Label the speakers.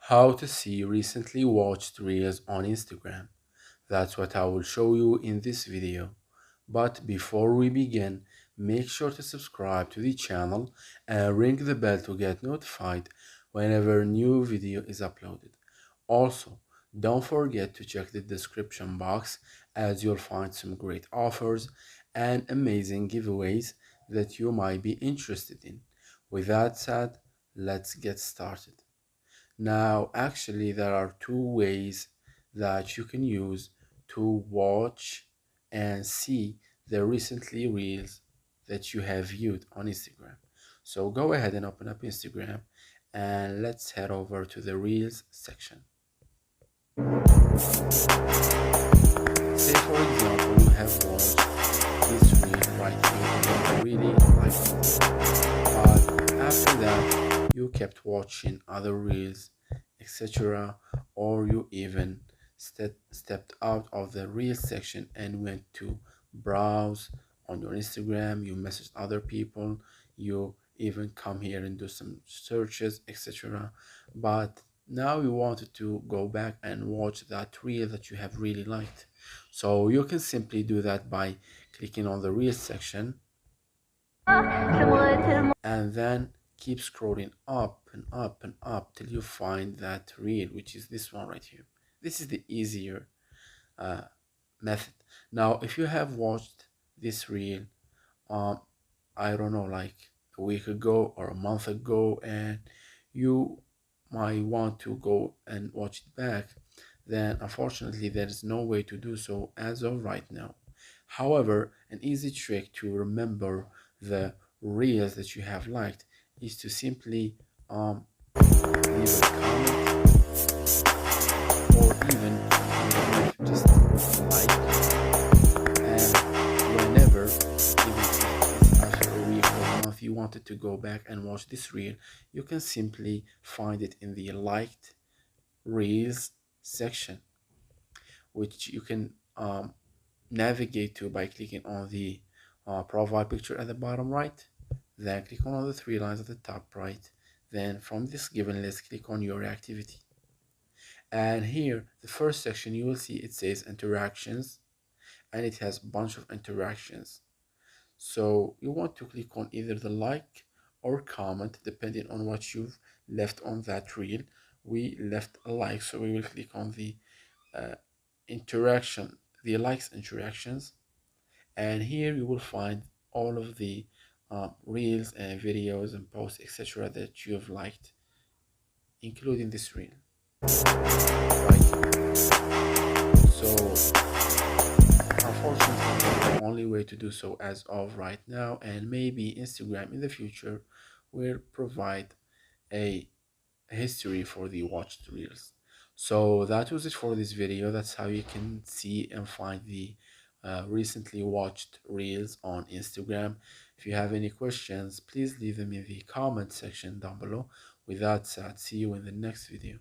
Speaker 1: How to see recently watched reels on Instagram. That's what I will show you in this video. But before we begin, make sure to subscribe to the channel and ring the bell to get notified whenever a new video is uploaded. Also, don't forget to check the description box as you'll find some great offers and amazing giveaways that you might be interested in. With that said, let's get started. Now, actually, there are two ways that you can use to watch and see the recently reels that you have viewed on Instagram. So go ahead and open up Instagram and let's head over to the reels section. Say for example you have watched this reel right here and you really like it. But after that you kept watching other reels, etc., or you even stepped out of the reel section and went to browse on your Instagram, you messaged other people, you even come here and do some searches, etc. But now you wanted to go back and watch that reel that you have really liked. So you can simply do that by clicking on the reel section and then keep scrolling up and up and up till you find that reel, which is this one right here. This is the easier uh, method. Now if you have watched this reel um I don't know, like a week ago or a month ago, and you might want to go and watch it back, then unfortunately there is no way to do so as of right now. However, an easy trick to remember the reels that you have liked is to simply leave a comment, or even leave just a like, and whenever, even if it's after a week or a month, you wanted to go back and watch this reel, you can simply find it in the liked reels section, which you can navigate to by clicking on the profile picture at the bottom right, then click on the three lines at the top right, then from this given list click on your activity, and here the first section you will see it says interactions, and it has a bunch of interactions. So you want to click on either the like or comment depending on what you've left on that reel. We left a like, so we will click on the uh, interaction, the likes interactions, and here you will find all of the reels and videos and posts, etc., that you have liked, including this reel right here. So unfortunately, the only way to do so as of right now, and maybe Instagram in the future, will provide a history for the watched reels. So that was it for this video. That's how you can see and find the recently watched reels on Instagram. If you have any questions, please leave them in the comment section down below. With that said, see you in the next video.